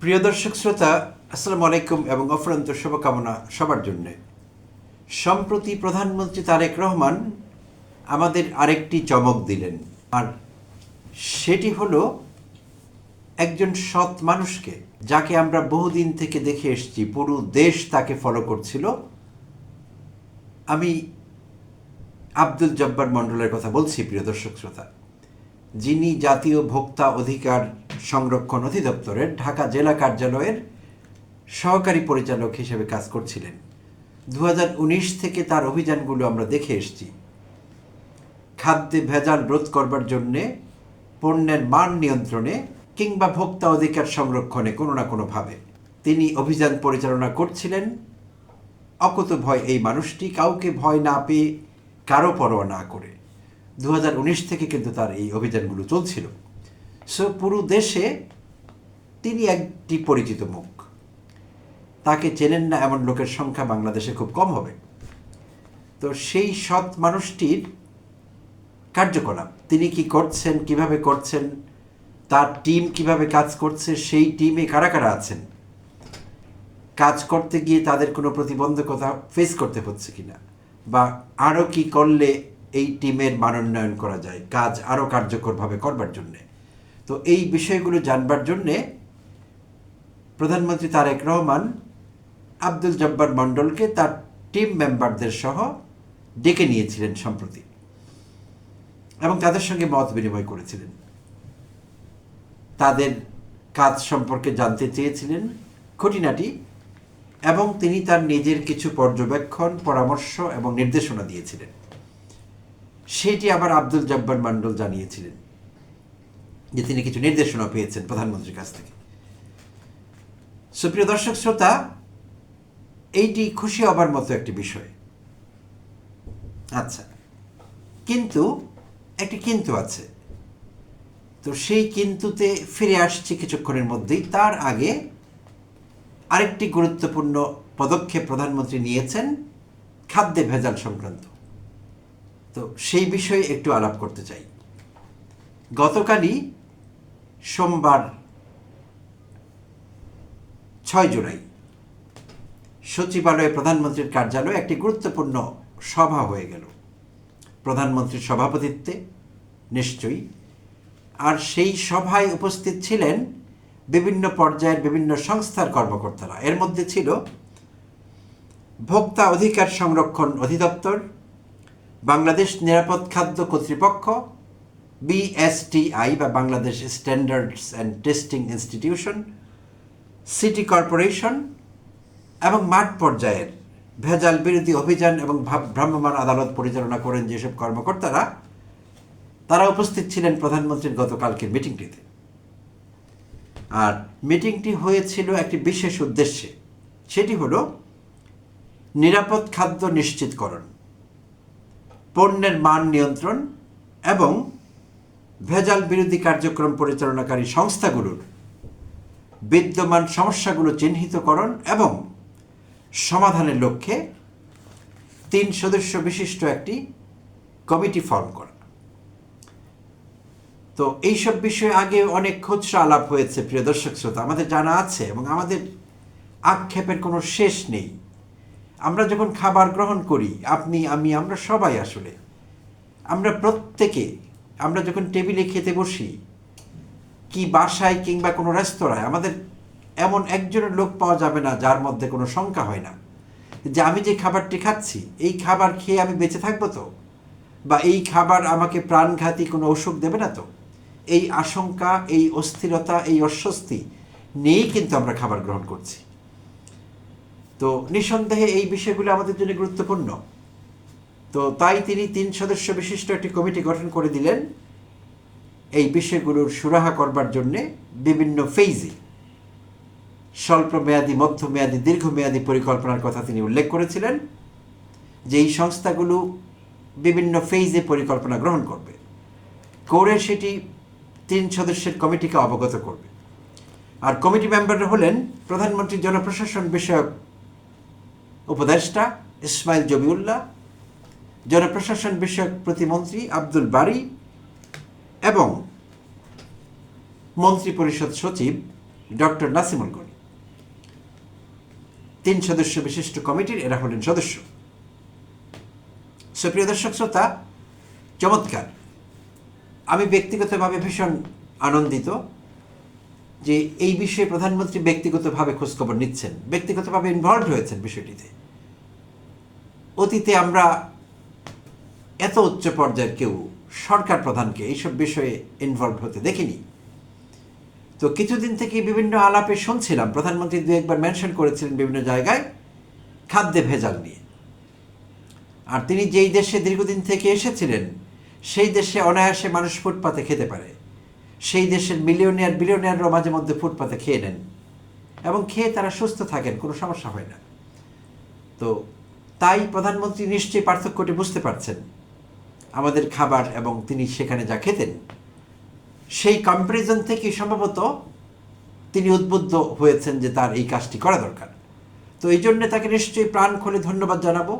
প্রিয় দর্শক শ্রোতা, আসসালামু আলাইকুম এবং অফুরন্ত শুভকামনা সবার জন্যে। সম্প্রতি প্রধানমন্ত্রী তারেক রহমান আমাদের আরেকটি চমক দিলেন, আর সেটি হলো একজন সৎ মানুষকে, যাকে আমরা বহুদিন থেকে দেখে এসেছি, পুরো দেশ তাকে ফলো করছিল। আমি আব্দুল জব্বার মণ্ডলের কথা বলছি, প্রিয় দর্শক শ্রোতা, যিনি জাতীয় ভোক্তা অধিকার সংরক্ষণ অধিদপ্তরের ঢাকা জেলা কার্যালয়ের সহকারী পরিচালক হিসেবে কাজ করছিলেন। 2019 থেকে তার অভিযানগুলো আমরা দেখে এসেছি। খাদ্যে ভেজাল রোধ করবার জন্যে, পণ্যের মান নিয়ন্ত্রণে কিংবা ভোক্তা অধিকার সংরক্ষণে কোনো না কোনোভাবে তিনি অভিযান পরিচালনা করছিলেন। অকুত ভয় এই মানুষটি, কাউকে ভয় না পেয়ে, কারো পরোয়া না করে 2019 থেকে কিন্তু তার এই অভিযানগুলো চলছিল। পুরো দেশে তিনি একটি পরিচিত মুখ। তাকে চেনেন না এমন লোকের সংখ্যা বাংলাদেশে খুব কম হবে। তো সেই সৎ মানুষটির কার্যকলাপ, তিনি কি করছেন, কিভাবে করছেন, তার টিম কিভাবে কাজ করছে, সেই টিমে কারা কারা আছেন, কাজ করতে গিয়ে তাদের কোনো প্রতিবন্ধকতা ফেস করতে হচ্ছে কিনা, বা আরও কি করলে এই টিমের মানোন্নয়ন করা যায়, কাজ আরও কার্যকরভাবে করবার জন্যে। তো এই বিষয়গুলো জানবার জন্যে প্রধানমন্ত্রী তারেক রহমান আব্দুল জব্বার মণ্ডলকে তার টিম মেম্বারদের সহ ডেকে নিয়েছিলেন সম্প্রতি, এবং তাদের সঙ্গে মত বিনিময় করেছিলেন। তাদের কাজ সম্পর্কে জানতে চেয়েছিলেন খুঁটিনাটি, এবং তিনি তার নিজের কিছু পর্যবেক্ষণ, পরামর্শ এবং নির্দেশনা দিয়েছিলেন। সেটি আবার আব্দুল জব্বার মণ্ডল জানিয়েছিলেন যে তিনি কিছু নির্দেশনা পেয়েছেন প্রধানমন্ত্রীর কাছ থেকে। সুপ্রিয় দর্শক শ্রোতা, এইটি খুশি হবার মতো একটি বিষয়। আচ্ছা, কিন্তু একটি কিন্তু আছে। তো সেই কিন্তুতে ফিরে আসছি কিছুক্ষণের মধ্যেই। তার আগে আরেকটি গুরুত্বপূর্ণ পদক্ষেপ প্রধানমন্ত্রী নিয়েছেন খাদ্যে ভেজাল সংক্রান্ত। তো সেই বিষয়ে একটু আলাপ করতে চাই। গতকালই সোমবার 6 জুলাই সচিবালয়ে প্রধানমন্ত্রীর কার্যালয়ে একটি গুরুত্বপূর্ণ সভা হয়ে গেল, প্রধানমন্ত্রীর সভাপতিত্বে নিশ্চয়ই। আর সেই সভায় উপস্থিত ছিলেন বিভিন্ন পর্যায়ের বিভিন্ন সংস্থার কর্মকর্তারা। এর মধ্যে ছিল ভোক্তা অধিকার সংরক্ষণ অধিদপ্তর, বাংলাদেশ নিরাপদ খাদ্য কর্তৃপক্ষ, BSTI বা Bangladesh standards and testing institution, city corporation, এবং মাঠ পর্যায়ের ভেজাল বিরোধী অভিযান এবং ভ্রাম্যমাণ আদালত পরিচালনা করেন যেসব কর্মকর্তারা, তারা উপস্থিত ছিলেন প্রধানমন্ত্রীর গতকালকের মিটিংটিতে। আর মিটিংটি হয়েছিল একটি বিশেষ উদ্দেশ্যে। সেটি হলো নিরাপদ খাদ্য নিশ্চিতকরণ, পণ্যের মান নিয়ন্ত্রণ এবং ভেজাল বিরোধী কার্যক্রম পরিচালনাকারী সংস্থাগুলোর বিদ্যমান সমস্যাগুলো চিহ্নিতকরণ এবং সমাধানের লক্ষ্যে 3 সদস্য বিশিষ্ট একটি কমিটি ফর্ম করা। তো এইসব বিষয়ে আগে অনেক খুচরা আলাপ হয়েছে, প্রিয় দর্শক শ্রোতা, আমাদের জানা আছে, এবং আমাদের আক্ষেপের কোনো শেষ নেই। আমরা যখন খাবার গ্রহণ করি, আপনি, আমি, আমরা সবাই আসলে, আমরা প্রত্যেকে, আমরা যখন টেবিলে খেতে বসি, কি বাসায় কিংবা কোনো রেস্তোরাঁয়, আমাদের এমন একজনের লোক পাওয়া যাবে না যার মধ্যে কোনো শঙ্কা হয় না যে আমি যে খাবারটি খাচ্ছি, এই খাবার খেয়ে আমি বেঁচে থাকবো তো, বা এই খাবার আমাকে প্রাণঘাতী কোনো অসুখ দেবে না তো। এই আশঙ্কা, এই অস্থিরতা, এই অস্বস্তি নিয়েই কিন্তু আমরা খাবার গ্রহণ করছি। তো নিঃসন্দেহে এই বিষয়গুলো আমাদের জন্য গুরুত্বপূর্ণ। তো তাই তিনি 3 সদস্য বিশিষ্ট একটি কমিটি গঠন করে দিলেন এই বিষয়গুলোর সুরাহা করবার জন্যে। বিভিন্ন ফেজে, স্বল্পমেয়াদী, মধ্যমেয়াদী, দীর্ঘমেয়াদী পরিকল্পনার কথা তিনি উল্লেখ করেছিলেন, যে এই সংস্থাগুলো বিভিন্ন ফেজে পরিকল্পনা গ্রহণ করবে, করে সেটি 3 সদস্যের কমিটিকে অবগত করবে। আর কমিটি মেম্বাররা হলেন প্রধানমন্ত্রীর জনপ্রশাসন বিষয়ক উপদেষ্টা ইসমাইল জবিউল্লাহ, জনপ্রশাসন বিষয়ক প্রতিমন্ত্রী আব্দুল বারী এবং মন্ত্রিপরিষদ সচিব ডক্টর নাসিমুল গনি। 3 সদস্য বিশিষ্ট কমিটির এরা হলেন সদস্য। সুপ্রিয় দর্শক শ্রোতা, চমৎকার। আমি ব্যক্তিগতভাবে ভীষণ আনন্দিত যে এই বিষয়ে প্রধানমন্ত্রী ব্যক্তিগতভাবে খোঁজখবর নিচ্ছেন, ব্যক্তিগতভাবে ইনভলভড হয়েছেন বিষয়টিতে। অতীতে আমরা এত উচ্চ পর্যায়ের কেউ সরকার প্রধানকে এইসব বিষয়ে ইনভলভ হতে দেখিনি। তো কিছুদিন থেকে বিভিন্ন আলাপে শুনছিলাম প্রধানমন্ত্রী দু একবার মেনশন করেছিলেন বিভিন্ন জায়গায় খাদ্যে ভেজাল নিয়ে। আর তিনি যেই দেশে দীর্ঘদিন থেকে এসেছিলেন সেই দেশে অনায়াসে মানুষ ফুটপাতে খেতে পারে, সেই দেশের বিলিয়নিয়াররাও মাঝে মধ্যে ফুটপাতে খেয়ে নেন এবং খেয়ে তারা সুস্থ থাকেন, কোনো সমস্যা হয় না। তো তাই প্রধানমন্ত্রী নিশ্চয়ই পার্থক্যটি বুঝতে পারছেন আমাদের খাবার এবং তিনি সেখানে যা খেতেন, সেই কম্পারিজন থেকে সম্ভবত তিনি উদ্বুদ্ধ হয়েছেন যে তার এই কাজটি করা দরকার। তো এই জন্য তাকে নিশ্চয়ই প্রাণ খুলে ধন্যবাদ জানাবো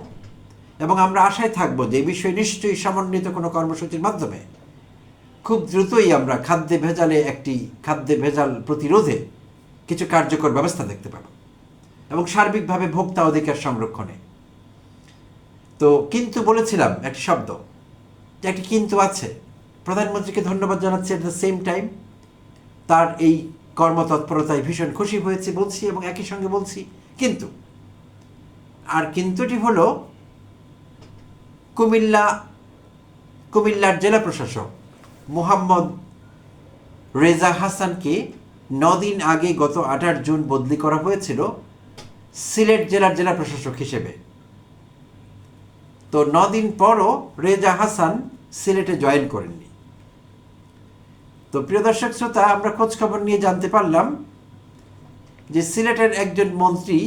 এবং আমরা আশায় থাকবো যে এই বিষয়ে নিশ্চয়ই সমন্বিত কোনো কর্মসূচির মাধ্যমে খুব দ্রুতই আমরা খাদ্যে ভেজাল প্রতিরোধে কিছু কার্যকর ব্যবস্থা দেখতে পাব এবং সার্বিকভাবে ভোক্তা অধিকার সংরক্ষণে। তো কিন্তু বলেছিলাম একটি শব্দ, একটি কিন্তু আছে। প্রধানমন্ত্রীকে ধন্যবাদ জানাচ্ছি, এট দ্য সেম টাইম তার এই কর্মতৎপরতায় ভীষণ খুশি হয়েছে বলছি এবং একই সঙ্গে বলছি কিন্তু। আর কিন্তুটি হলো কুমিল্লার জেলা প্রশাসক মোহাম্মদ রেজা হাসানকে 9 দিন আগে গত 28 জুন বদলি করা হয়েছিল সিলেট জেলার জেলা প্রশাসক হিসেবে। তো 9 দিন পরও রেজা হাসান সিলেটে জয়েন করেননি। তো প্রিয় দর্শক শ্রোতা, আমরা খোঁজখবর নিয়ে জানতে পারলাম যে সিলেটের একজন মন্ত্রী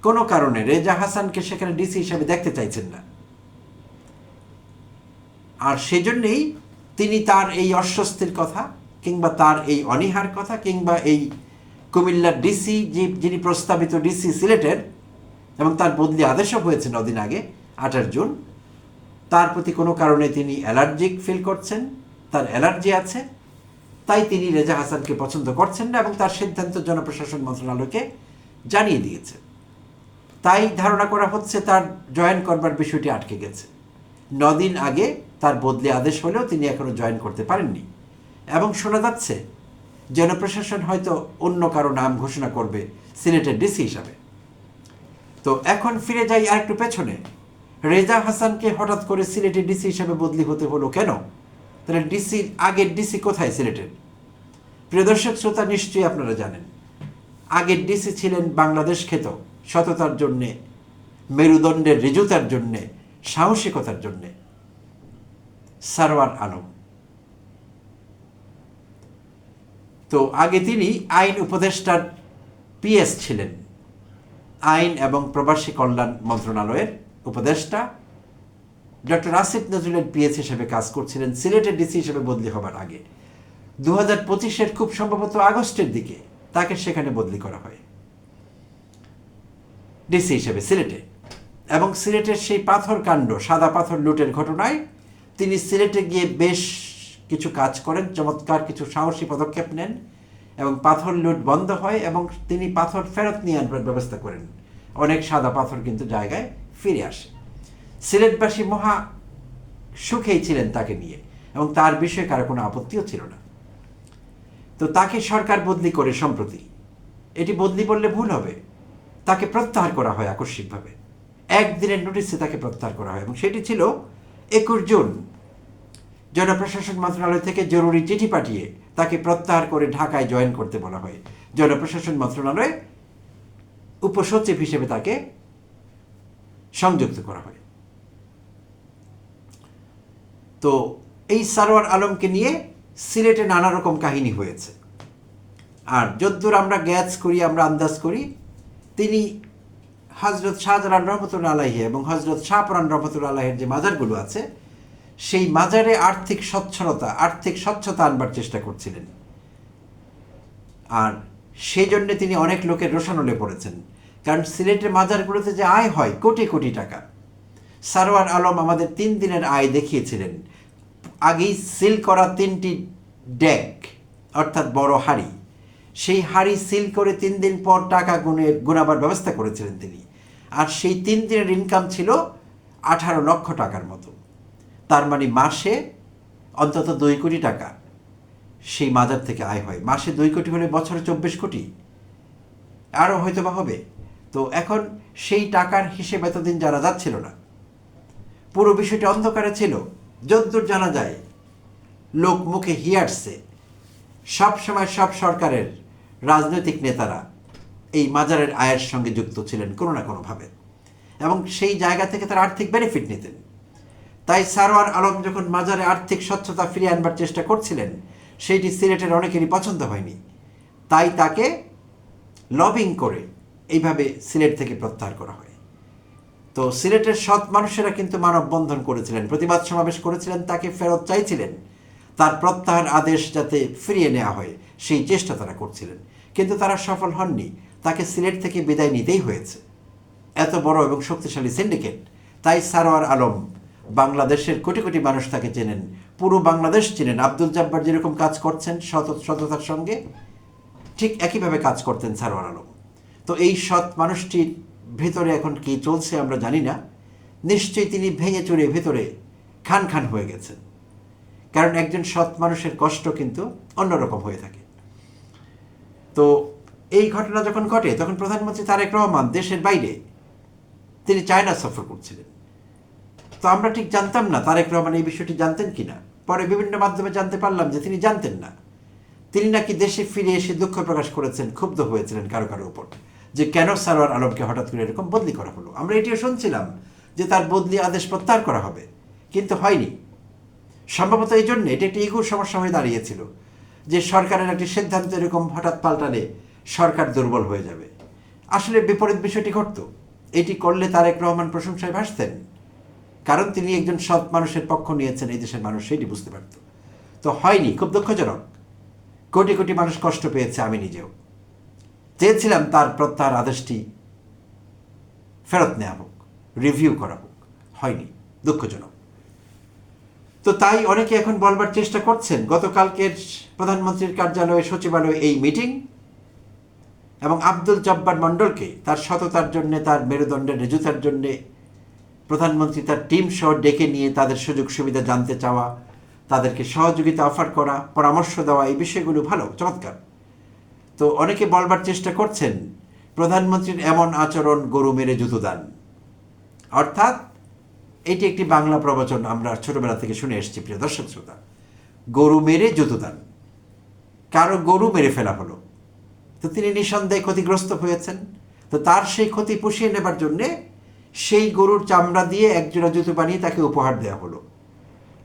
কোনো কারণে রেজা হাসানকে সেখানে ডিসি হিসেবে দেখতে চাইছেন না, আর সেজন্যই তিনি তার এই অস্বস্তির কথা কিংবা তার এই অনীহার কথা কিংবা এই কুমিল্লার ডিসি যিনি প্রস্তাবিত ডিসি সিলেটের এবং তার বদলি আদেশও হয়েছে 9 দিন আগে 28 জুন, তার প্রতি কোনো কারণে তিনি অ্যালার্জিক ফিল করছেন, তার অ্যালার্জি আছে, তাই তিনি রেজা হাসানকে পছন্দ করছেন না এবং তার সিদ্ধান্ত জনপ্রশাসন মন্ত্রণালয়কে জানিয়ে দিয়েছে। তাই ধারণা করা হচ্ছে তার জয়েন করবার বিষয়টি আটকে গেছে। 9 দিন আগে তার বদলি আদেশ হলেও তিনি এখনো জয়েন করতে পারেননি এবং শোনা যাচ্ছে জনপ্রশাসন হয়তো অন্য কারো নাম ঘোষণা করবে সিলেটের ডিসি হিসাবে। তো এখন ফিরে যাই আরেকটু পেছনে, রেজা হাসানকে হঠাৎ করে সিলেটের ডিসি হিসাবে বদলি হতে হলো কেন? তাহলে আগের ডিসি কোথায় সিলেটের? প্রিয় দর্শক শ্রোতা, নিশ্চয়ই আপনারা জানেন আগের ডিসি ছিলেন বাংলাদেশ খ্যাত সততার জন্যে, মেরুদণ্ডের ঋজুতার জন্যে, সাহসিকতার জন্যে সারওয়ার আলম। তো আগে তিনি আইন উপদেষ্টার পিএস ছিলেন, আইন এবং প্রবাসী কল্যাণ মন্ত্রণালয়ের উপদেষ্টা ডক্টর আসিফ নজরুলের পিএস হিসেবে কাজ করছিলেন সিলেটের ডিসি হিসেবে বদলি হবার আগে। 2025-এর খুব সম্ভবত আগস্টের দিকে তাকে সেখানে বদলি করা হয় ডিসি হিসেবে সিলেটে। এবং সিলেটের সেই পাথর কাণ্ড, সাদা পাথর লুটের ঘটনায় তিনি সিলেটে গিয়ে বেশ কিছু কাজ করেন, চমৎকার কিছু সাহসী পদক্ষেপ নেন এবং পাথর লুট বন্ধ হয় এবং তিনি পাথর ফেরত নিয়ে আনবার ব্যবস্থা করেন। অনেক সাদা পাথর কিন্তু জায়গায় ফিরে আসে। সিলেটবাসী মহা সুখেই ছিলেন তাকে নিয়ে এবং তার বিষয়ে কারো কোনো আপত্তিও ছিল না। তো তাকে সরকার বদলি করে সম্প্রতি, এটি বদলি বললে ভুল হবে, তাকে প্রত্যাহার করা হয় আকস্মিকভাবে, একদিনের নোটিসে তাকে প্রত্যাহার করা হয় এবং সেটি ছিল 21 জুন। জনপ্রশাসন মন্ত্রণালয় থেকে জরুরি চিঠি পাঠিয়ে তাকে প্রত্যাহার করে ঢাকায় জয়েন করতে বলা হয়। জনপ্রশাসন মন্ত্রণালয়ে উপসচিব হিসেবে তাকে সংযুক্ত করা হয়। তো এই সারওয়ার আলমকে নিয়ে সিলেটে নানা রকম কাহিনী হয়েছে। আর যদ্দূর আমরা আমরা আন্দাজ করি, তিনি হজরত শাহজালাল রহমতুল্লাহ আলাইহি এবং হজরত শাহপরান রহমতুল্লাহ আলাইহির যে মাজারগুলো আছে সেই মাজারে আর্থিক স্বচ্ছতা আনবার চেষ্টা করছিলেন। আর সেই জন্যে তিনি অনেক লোকের রোষানলে পড়েছেন, কারণ সিলেটের মাজারগুলোতে যে আয় হয় কোটি কোটি টাকা। সারওয়ার আলম আমাদের 3 দিনের আয় দেখিয়েছিলেন। আগেই সিল করা 3টি ডেক অর্থাৎ বড় হাড়ি সেই হাড়ি সিল করে 3 দিন পর টাকা গুনাবার ব্যবস্থা করেছিলেন তিনি। আর সেই 3 দিনের ইনকাম ছিল 18 লক্ষ টাকার মতো। তার মানে মাসে অন্তত 2 কোটি টাকা সেই মাজার থেকে আয় হয়। মাসে 2 কোটি হলে বছরে 24 কোটি, আরও হয়তো বা হবে। তো এখন সেই টাকার হিসেব এতদিন জানা যাচ্ছিল না, পুরো বিষয়টা অন্ধকারে ছিল। যদ্দূর জানা যায়, লোক মুখে হিয়াটসে সব সময় সব সরকারের রাজনৈতিক নেতারা এই মাজারের আয়ের সঙ্গে যুক্ত ছিলেন কোনো না কোনোভাবে, এবং সেই জায়গা থেকে তারা আর্থিক বেনিফিট নিতেন। তাই সারোয়ার আলম যখন মাজারে আর্থিক স্বচ্ছতা ফিরিয়ে আনবার চেষ্টা করছিলেন, সেইটি সিলেটের অনেকেরই পছন্দ হয়নি। তাই তাকে লবিং করে এইভাবে সিলেট থেকে প্রত্যাহার করা হয়। তো সিলেটের সৎ মানুষেরা কিন্তু মানববন্ধন করেছিলেন, প্রতিবাদ সমাবেশ করেছিলেন, তাকে ফেরত চাইছিলেন, তার প্রত্যাহার আদেশ যাতে ফিরিয়ে নেওয়া হয় সেই চেষ্টা তারা করছিলেন। কিন্তু তারা সফল হননি, তাকে সিলেট থেকে বিদায় নিতেই হয়েছে। এত বড় এবং শক্তিশালী সিন্ডিকেট। তাই সারোয়ার আলম, বাংলাদেশের কোটি কোটি মানুষ তাকে চেনেন, পুরো বাংলাদেশ চেনেন। আব্দুল জব্বার যেরকম কাজ করছেন সততার সঙ্গে, ঠিক একইভাবে কাজ করতেন সারোয়ার আলম। তো এই সৎ মানুষটির ভেতরে এখন কি চলছে আমরা জানি না। নিশ্চয়ই তিনি ভেঙে চুরে ভেতরে খান খান হয়ে গেছেন, কারণ একজন সৎ মানুষের কষ্ট কিন্তু অন্যরকম হয়ে থাকে। তো এই ঘটনা যখন ঘটে, তখন প্রধানমন্ত্রী তারেক রহমান দেশের বাইরে, তিনি চায়না সফর করছিলেন। তো আমরা ঠিক জানতাম না তারেক রহমান এই বিষয়টি জানতেন কিনা। পরে বিভিন্ন মাধ্যমে জানতে পারলাম যে তিনি জানতেন না। তিনি নাকি দেশে ফিরে এসে দুঃখ প্রকাশ করেছেন, ক্ষুব্ধ হয়েছিলেন কারো কারো উপর, যে কেন সারোয়ার আলমকে হঠাৎ করে এরকম বদলি করা হলো। আমরা এটিও শুনছিলাম যে তার বদলি আদেশ প্রত্যাহার করা হবে, কিন্তু হয়নি। সম্ভবত এই জন্য এটি একটি ইগুর সমস্যা হয়ে দাঁড়িয়েছিল, যে সরকারের একটি সিদ্ধান্ত এরকম হঠাৎ পাল্টালে সরকার দুর্বল হয়ে যাবে। আসলে বিপরীত বিষয়টি ঘটত। এটি করলে তারেক রহমান প্রশংসায় ভাসতেন, কারণ তিনি একজন সৎ মানুষের পক্ষ নিয়েছেন, এই দেশের মানুষ সেটি বুঝতে পারত। তো হয়নি, খুব দুঃখজনক। কোটি কোটি মানুষ কষ্ট পেয়েছে, আমি নিজেও চেয়েছিলাম তার প্রত্যাহার আদেশটি ফেরত নেওয়া হোক, রিভিউ করা হোক, হয়নি, দুঃখজনক। তো তাই অনেকে এখন বলবার চেষ্টা করছেন, গতকালকের প্রধানমন্ত্রীর কার্যালয়ে সচিবালয়ে এই মিটিং এবং আব্দুল জব্বার মণ্ডলকে তার সততার জন্যে, তার মেরুদণ্ডের রেজুতার জন্যে প্রধানমন্ত্রী তার টিম সহ ডেকে নিয়ে তাদের সুযোগ সুবিধা জানতে চাওয়া, তাদেরকে সহযোগিতা অফার করা, পরামর্শ দেওয়া, এই বিষয়গুলো ভালো, চমৎকার। তো অনেকে বলবার চেষ্টা করছেন প্রধানমন্ত্রীর এমন আচরণ গরু মেরে জুতো দান। অর্থাৎ এটি একটি বাংলা প্রবচন, আমরা ছোটবেলা থেকে শুনে এসেছি প্রিয় দর্শক শ্রোতা। গরু মেরে জুতো দান, কারো গরু মেরে ফেলা হলো, তো তিনি নিঃসন্দেহে ক্ষতিগ্রস্ত হয়েছেন। তো তার সেই ক্ষতি পুষিয়ে নেবার জন্যে সেই গরুর চামড়া দিয়ে একজোড়া জুতো বানিয়ে তাকে উপহার দেওয়া হলো,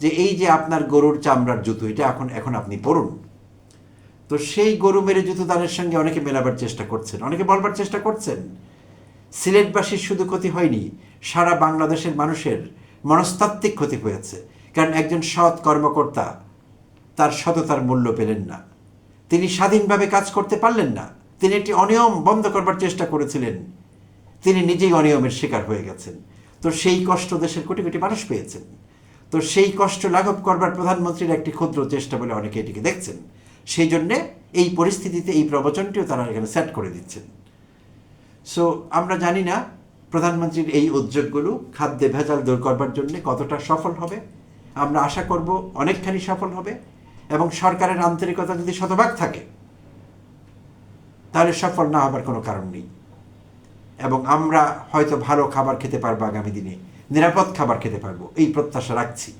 যে এই যে আপনার গরুর চামড়ার জুতো, এটা এখন আপনি পরুন। তো সেই গরু মেরে জুতো দানের সঙ্গে অনেকে মেলাবার চেষ্টা করছেন, অনেকে বলবার চেষ্টা করছেন সিলেটবাসীর শুধু ক্ষতি হয়নি, সারা বাংলাদেশের মানুষের মনস্তাত্ত্বিক ক্ষতি হয়েছে। কারণ একজন সৎ কর্মকর্তা তার সততার মূল্য পেলেন না, তিনি স্বাধীনভাবে কাজ করতে পারলেন না, তিনি একটি অনিয়ম বন্ধ করবার চেষ্টা করেছিলেন, তিনি নিজেই অনিয়মের শিকার হয়ে গেছেন। তো সেই কষ্ট দেশের কোটি কোটি মানুষ পেয়েছেন। তো সেই কষ্ট লাঘব করবার প্রধানমন্ত্রীর একটি ক্ষুদ্র চেষ্টা বলে অনেকে এটিকে দেখছেন। সেই জন্যে এই পরিস্থিতিতে এই প্রবচনটিও তারা এখানে সেট করে দিচ্ছেন। সো আমরা জানি না প্রধানমন্ত্রীর এই উদ্যোগগুলো খাদ্যে ভেজাল দূর করবার জন্য কতটা সফল হবে। আমরা আশা করব অনেকখানি সফল হবে, এবং সরকারের আন্তরিকতা যদি শতভাগ থাকে তাহলে সফল না হবার কোনো কারণ নেই। এবং আমরা হয়তো ভালো খাবার খেতে পারবো, আগামী দিনে নিরাপদ খাবার খেতে পারবো, এই প্রত্যাশা রাখছি।